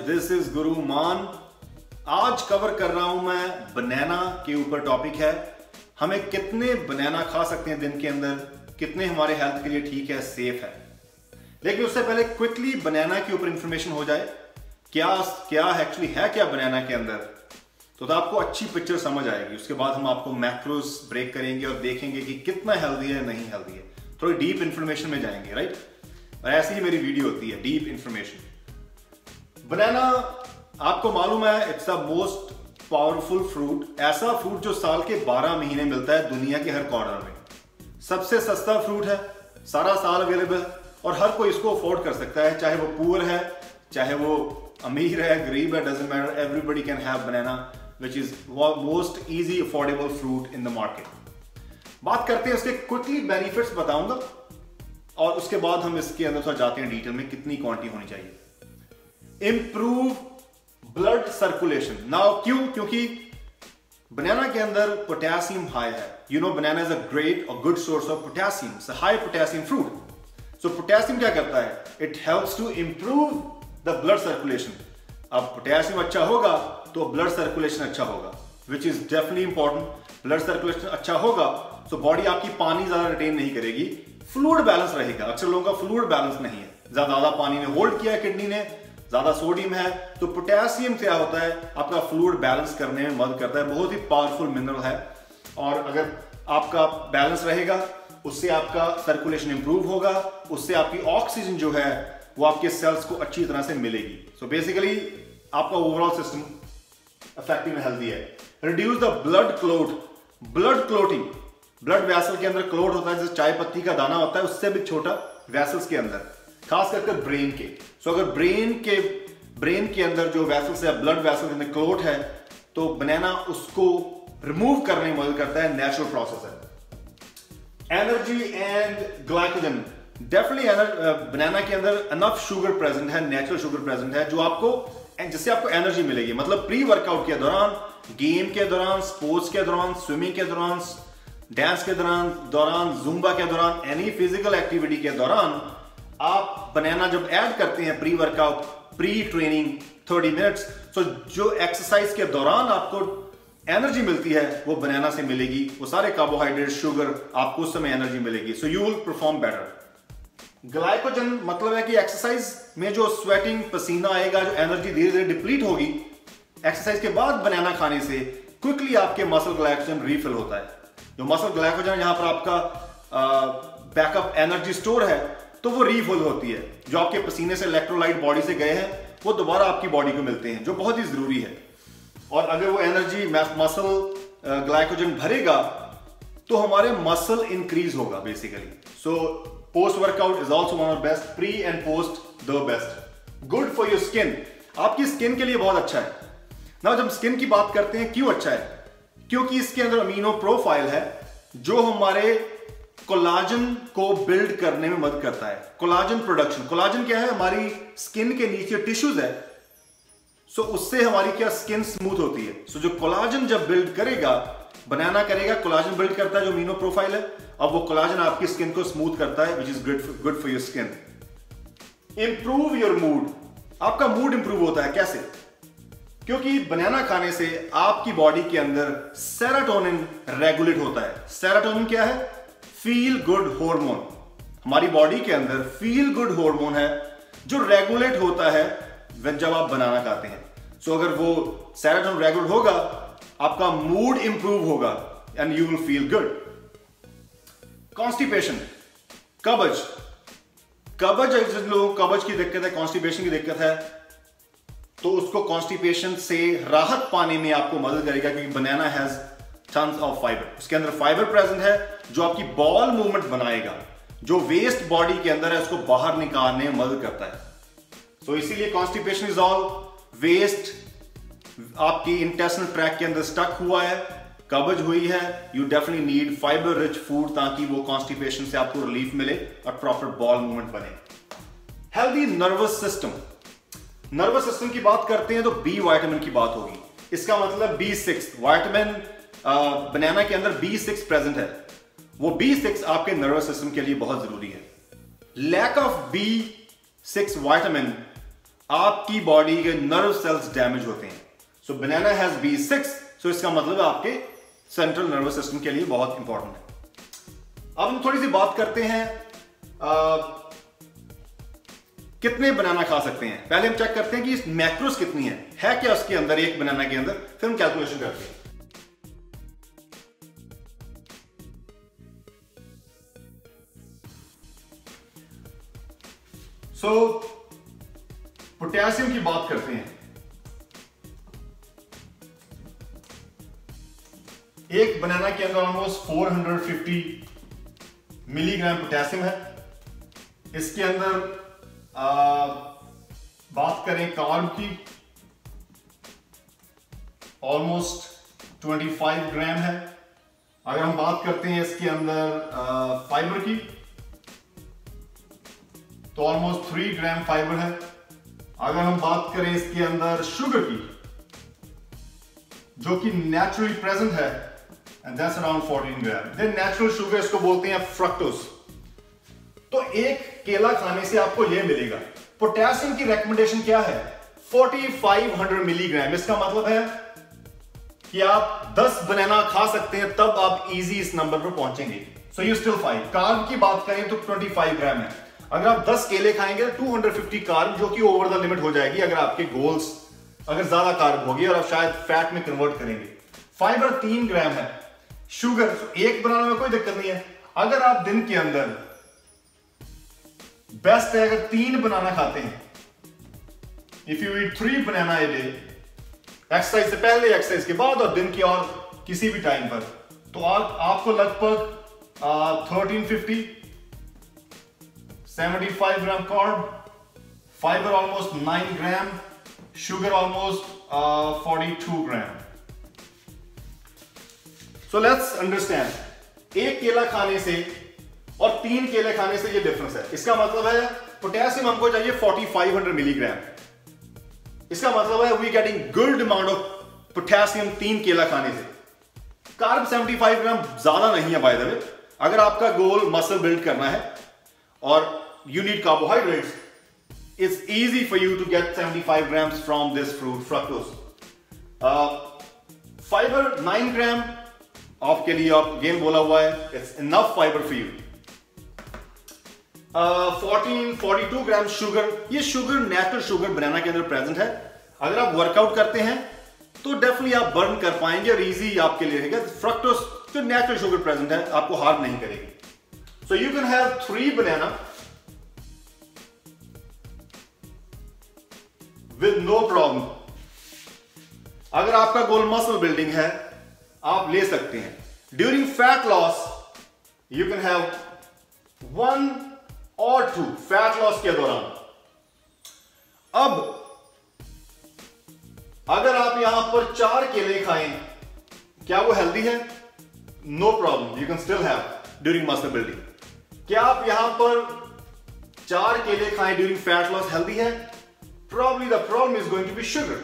This is गुरु मान। आज cover कर रहा हूं मैं बनाना के ऊपर। टॉपिक है हमें कितने बनाना खा सकते हैं दिन के अंदर, कितने हमारे हेल्थ के लिए ठीक है, सेफ है। लेकिन उससे पहले क्विकली बनाना के ऊपर इंफॉर्मेशन हो जाए, क्या एक्चुअली है क्या बनाना के अंदर, तो आपको अच्छी पिक्चर समझ आएगी। उसके बाद हम आपको मैक्रोस ब्रेक करेंगे और देखेंगे कि कितना हेल्दी है, नहीं हेल्दी है। थोड़ी डीप इंफॉर्मेशन में जाएंगे, राइट। और ऐसी ही मेरी वीडियो होती है, डीप इंफॉर्मेशन। बनाना आपको मालूम है, it's the most powerful fruit. ऐसा फ्रूट जो साल के 12 महीने मिलता है दुनिया के हर कॉर्नर में। सबसे सस्ता फ्रूट है, सारा साल अवेलेबल है और हर कोई इसको अफोर्ड कर सकता है, चाहे वो पुअर है, चाहे वो अमीर है, गरीब है, doesn't matter. Everybody can have banana which is most easy affordable fruit in the market। बात करते हैं इसके क्विकली बेनिफिट्स बताऊंगा और उसके बाद हम इसके अंदर थोड़ा जाते हैं डिटेल में कितनी क्वांटिटी होनी चाहिए। Improve blood circulation. नाउ क्योंकि बनाना के अंदर पोटेशियम हाई है। You know banana is a great और good source of potassium, it's high potassium fruit. So potassium क्या करता है, it helps to improve the blood circulation. अब पोटेशियम अच्छा होगा तो ब्लड सर्कुलेशन अच्छा होगा, which is definitely important. Blood circulation अच्छा होगा तो बॉडी आपकी पानी ज्यादा रिटेन नहीं करेगी, फ्लूइड बैलेंस रहेगा। अक्सर लोगों का फ्लूइड बैलेंस नहीं है, ज्यादा पानी ने होल्ड किया है, किडनी ने ज्यादा सोडियम है। तो पोटेशियम क्या होता है, आपका फ्लूइड बैलेंस करने में मदद करता है। बहुत ही पावरफुल मिनरल है और अगर आपका बैलेंस रहेगा उससे आपका सर्कुलेशन इंप्रूव होगा, उससे आपकी ऑक्सीजन जो है वो आपके सेल्स को अच्छी तरह से मिलेगी। सो बेसिकली आपका ओवरऑल सिस्टम इफेक्टिव हेल्दी है। Reduce the blood clot. Blood clotting, blood vessel के अंदर क्लोट होता है, जैसे चाय पत्ती का दाना होता है, उससे भी छोटा वैसल्स के अंदर, खास करके ब्रेन के। सो अगर ब्रेन के अंदर जो वैसल्स है, ब्लड वैसल के अंदर क्लोट है, तो बनाना उसको रिमूव करने में मदद करता है। नेचुरल प्रोसेस है। Energy and glycogen. डेफिनेटली बनाना के अंदर अनफ शुगर प्रेजेंट है, नेचुरल शुगर प्रेजेंट है, जिससे आपको एनर्जी मिलेगी। मतलब प्री वर्कआउट के दौरान, गेम के दौरान, स्पोर्ट्स के दौरान, स्विमिंग के दौरान, डांस के दौरान, जुम्बा के दौरान, एनी फिजिकल एक्टिविटी के दौरान आप बनाना जब ऐड करते हैं pre workout, pre training 30 minutes, तो जो एक्सरसाइज के दौरान आपको एनर्जी मिलती है वो बनाना से मिलेगी। वो सारे कार्बोहाइड्रेट, शुगर, आपको उस समय एनर्जी मिलेगी। So you will perform better. Glycogen मतलब है कि एक्सरसाइज में जो स्वेटिंग, पसीना आएगा, जो एनर्जी धीरे धीरे डिप्लीट होगी, एक्सरसाइज के बाद बनाना खाने से क्विकली आपके मसल ग्लाइकोजन रीफिल होता है। जो मसल ग्लाइकोजन यहां पर आपका बैकअप एनर्जी स्टोर है, तो वो रीफिल होती है। जो आपके पसीने से इलेक्ट्रोलाइट बॉडी से गए हैं वो दोबारा आपकी बॉडी को मिलते हैं, जो बहुत ही जरूरी है। और अगर वो एनर्जी मसल ग्लाइकोजन भरेगा तो हमारे मसल इंक्रीज होगा basically. So post workout is also one of best, pre and post the best. Good for your skin, आपकी स्किन के लिए बहुत अच्छा है ना। जब स्किन की बात करते हैं, क्यों अच्छा है, क्योंकि इसके अंदर अमीनो प्रोफाइल है जो हमारे कोलाजन को बिल्ड करने में मदद करता है। कोलाजन प्रोडक्शन, कोलाजन क्या है, हमारी स्किन के नीचे टिश्यूज है, सो उससे हमारी क्या स्किन स्मूथ होती है। सो जो कोलाजन जब बिल्ड करेगा, बनाना करेगा, कोलाजन बिल्ड करता है जो अमीनो प्रोफाइल है। अब वो कोलाजन आपकी स्किन को स्मूथ करता है, which is good for your skin. Improve your mood. आपका मूड इंप्रूव होता है कैसे, क्योंकि बनाना खाने से आपकी बॉडी के अंदर सेरोटोनिन रेगुलेट होता है। सेरोटोनिन क्या है, फील गुड हार्मोन। हमारी बॉडी के अंदर फील गुड हार्मोन है जो रेगुलेट होता है जब आप बनाना खाते हैं। सो अगर वो सेरोटोनिन रेगुलेट होगा, आपका मूड इंप्रूव होगा and you will feel good. Constipation, कब्ज। जिन लोगों को कब्ज की दिक्कत है, कॉन्स्टिपेशन की दिक्कत है, तो उसको कॉन्स्टिपेशन से राहत पाने में आपको मदद करेगा, क्योंकि बनाना हैज टन्स ऑफ फाइबर। उसके अंदर फाइबर प्रेजेंट है जो आपकी बॉल मूवमेंट बनाएगा, जो वेस्ट बॉडी के अंदर है उसको बाहर निकालने में मदद करता है। तो इसीलिए कॉन्स्टिपेशन इज ऑल वेस्ट आपकी इंटेस्टाइनल ट्रैक्ट के अंदर स्टक हुआ है, कब्ज हुई है, you definitely need fibre rich food ताकि वो कॉन्स्टिपेशन से आपको रिलीफ मिले और प्रॉपर बॉल मूवमेंट बने। Healthy nervous system. Nervous system की बात करते हैं तो बी विटामिन की बात होगी। इसका मतलब B6 विटामिन, बनाना के अंदर B6 प्रेजेंट है। वो B6 आपके नर्वस सिस्टम के लिए बहुत जरूरी है। लैक ऑफ B6 विटामिन आपकी बॉडी के नर्व सेल्स डैमेज होते हैं। सो बनाना हैज B6, सो इसका मतलब आपके सेंट्रल नर्वस सिस्टम के लिए बहुत इंपॉर्टेंट है। अब हम थोड़ी सी बात करते हैं कितने बनाना खा सकते हैं। पहले हम चेक करते हैं कि इस मैक्रोस कितनी है क्या उसके अंदर, एक बनाना के अंदर, फिर हम कैलकुलेशन करते हैं। सो पोटेशियम की बात करते हैं। एक बनाना के अंदर ऑलमोस्ट 450 मिलीग्राम पोटेशियम है। इसके अंदर बात करें कार्ब की, ऑलमोस्ट 25 ग्राम है। अगर हम बात करते हैं इसके अंदर फाइबर की, तो ऑलमोस्ट 3 ग्राम फाइबर है। अगर हम बात करें इसके अंदर शुगर की, जो कि नेचुरली प्रेजेंट है, and that's around 14 gram. Then natural sugar, इसको बोलते हैं फ्रक्टोज। तो एक केला खाने से आपको यह मिलेगा। पोटेशियम की रिकमेंडेशन क्या है? 4500 मिलीग्राम। इसका मतलब है कि आप 10 बनाना खा सकते हैं, तब आप इजी इस नंबर पर पहुंचेंगे। So you still fine. Carb की बात करें तो 25 ग्राम है। अगर आप 10 केले खाएंगे तो 250 कार्ब, जो कि ओवर द लिमिट हो जाएगी अगर आपके गोल्स, अगर ज्यादा कार्ब होगी और आप शायद फैट में कन्वर्ट करेंगे। फाइबर 3 ग्राम है। शुगर, एक बनाना में कोई दिक्कत नहीं है। अगर आप दिन के अंदर, बेस्ट है अगर 3 बनाना खाते हैं, if you eat 3 banana a day, exercise से पहले, एक्सरसाइज के बाद और दिन के और किसी भी टाइम पर, तो आपको लगभग 1350 75 gram carb, fibre almost 9 gram, sugar almost 42 gram. So let's understand, एक केला खाने से और 3 केले खाने से ये डिफरेंस है। इसका मतलब है पोटेशियम हमको चाहिए 4500 मिलीग्राम। इसका मतलब है we getting good amount of potassium 3 केला खाने से। कार्ब 75 ग्राम ज्यादा नहीं है बाय द वे। अगर आपका गोल मसल बिल्ड करना है और you need carbohydrates, it's easy for you to get 75 grams from this fruit, fructose. Fiber 9 ग्राम आपके लिए, आप गेम बोला हुआ है, it's enough fiber for you. 42 gram sugar, ये शुगर नेचुरल शुगर बनाना के अंदर प्रेजेंट है। अगर आप वर्कआउट करते हैं तो डेफिनेटली आप बर्न कर पाएंगे और इजी आपके लिए रहेगा। फ्रक्टोज जो नेचुरल शुगर प्रेजेंट है, आपको हार्म नहीं करेगी। So you can have 3 banana with no problem. अगर आपका गोल मसल बिल्डिंग है, आप ले सकते हैं। During fat loss you can have 1 और 2 फैट लॉस के दौरान। अब अगर आप यहां पर 4 केले खाएं, क्या वो हेल्दी है? No problem, you can still have during muscle building. क्या आप यहां पर 4 केले खाएं ड्यूरिंग फैट लॉस हेल्दी है? Probably the problem is going to be sugar.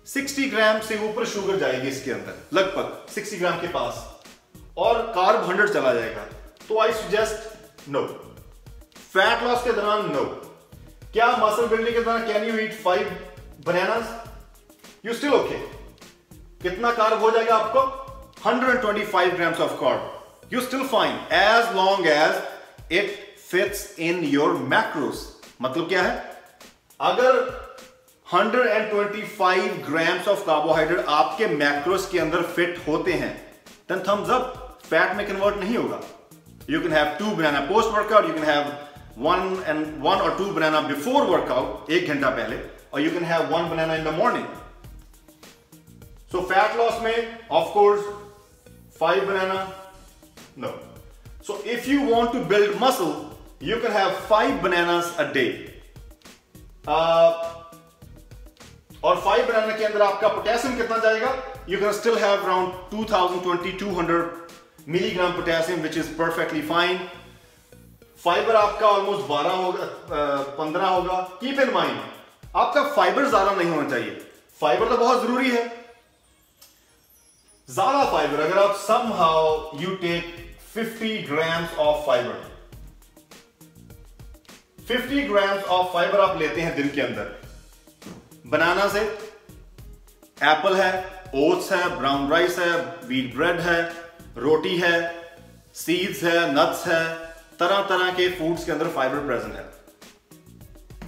60 ग्राम से ऊपर शुगर जाएगी इसके अंदर, लगभग 60 ग्राम के पास, और कार्ब 100 चला जाएगा। तो I suggest no. Fat loss के दौरान नो। क्या मसल बिल्डिंग के दौरान can you eat 5 bananas? You still okay. कितना कार्ब हो जाएगा आपको? 125 grams of carb. You still fine as long as it fits in your macros. मतलब क्या है? अगर 125 ग्राम्स ऑफ कार्बोहाइड्रेट आपके मैक्रोस के अंदर फिट होते हैं, देन थम्स अप, फैट में कन्वर्ट नहीं होगा। You can have 2 banana post workout, you can have 1 और 2 बनाना बिफोर वर्कआउट, 1 घंटा पहले, और you can have 1 banana in the morning. So fat loss में of course 5 banana no. So if you want to build muscle, you can have 5 bananas a day. और 5 banana के अंदर आपका potassium कितना जाएगा? You can still have around 2200 milligram potassium, which is perfectly fine. Fibre आपका almost 12 होगा, 15 होगा। Keep in mind, आपका फाइबर ज्यादा नहीं होना चाहिए। फाइबर तो बहुत जरूरी है, ज्यादा फाइबर। अगर आप somehow you take 50 grams of fiber, 50 grams of fibre आप लेते हैं दिन के अंदर, बनाना से, एप्पल है, ओट्स है, ब्राउन राइस है, व्हीट ब्रेड है, रोटी है, सीड्स है, नट्स है, तरह तरह के फूड्स के अंदर फाइबर प्रेजेंट है।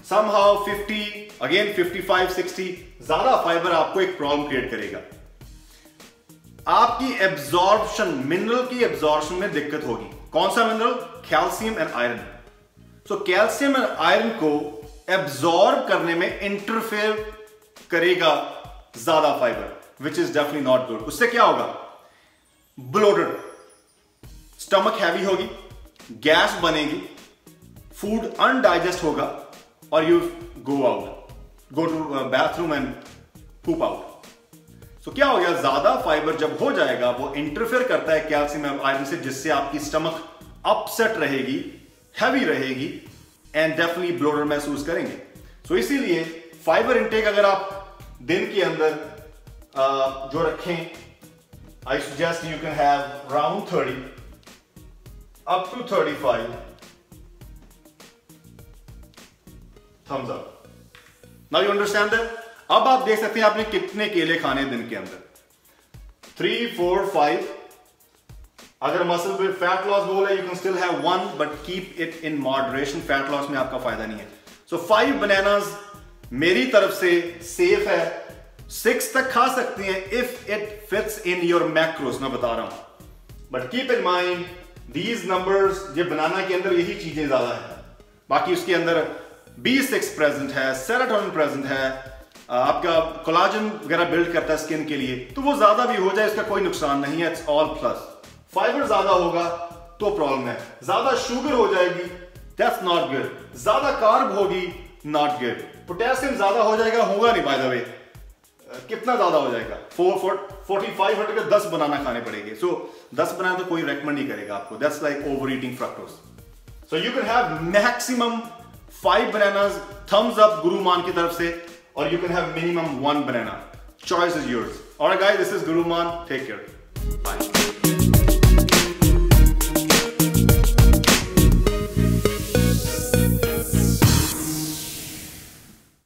समहाउ 50 अगेन 55-60 ज्यादा फाइबर आपको एक प्रॉब्लम क्रिएट करेगा। आपकी एब्जॉर्प्शन, मिनरल की एब्जॉर्प्शन में दिक्कत होगी। कौन सा mineral? Calcium and iron. So calcium and iron को एब्जॉर्ब करने में इंटरफेयर करेगा ज्यादा fibre, which is definitely not good. उससे क्या होगा? ब्लोटेड, स्टमक हैवी होगी, गैस बनेगी, फूड अनडाइजेस्ट होगा और you go to bathroom and poop out. So क्या हो गया? ज्यादा फाइबर जब हो जाएगा वो इंटरफेयर करता है कैल्शियम एंड आयरन से, जिससे आपकी स्टमक अपसेट रहेगी, हैवी रहेगी एंड डेफिनेटली ब्लोटर महसूस करेंगे। सो इसीलिए फाइबर इंटेक अगर आप दिन के अंदर जो रखें, I suggest you can have around 30 up to 35 thumbs up. Now you understand that? अब आप देख सकते हैं आपने कितने केले खाने दिन के अंदर, 3, 4, 5. अगर मसल पे फैट लॉस गोल है, you can still have 1 but keep it in moderation. Fat loss में आपका फायदा नहीं है। सो 5 बनानास मेरी तरफ से सेफ है। 6 तक खा सकते हैं if it fits in your macros, मैं बता रहा हूं। But keep in mind these numbers, ये बनाना के अंदर यही चीजें ज्यादा है। बाकी उसके अंदर B6 प्रेजेंट है, सेरोटोनिन प्रेजेंट है, आपका कोलाजन वगैरह बिल्ड करता है स्किन के लिए, तो वो ज्यादा भी हो जाए इसका कोई नुकसान नहीं है। It's all plus. फाइबर ज्यादा होगा तो प्रॉब्लम है, ज्यादा शुगर हो जाएगी, दैट्स नॉट गुड, ज्यादा कार्ब होगी, नॉट गुड। पोटेशियम ज्यादा हो जाएगा, होगा नहीं बाय द वे, कितना ज्यादा हो जाएगा? 4500 के 10 बनाना खाने पड़ेंगे। सो 10 बनाना तो कोई रेकमेंड नहीं करेगा आपको, that's like over eating fructose. So you can have maximum 5 bananas, thumbs up Guruman की तरफ से, और you can have minimum 1 banana. Choice is yours. Alright guys, this is Guruman, take care, bye.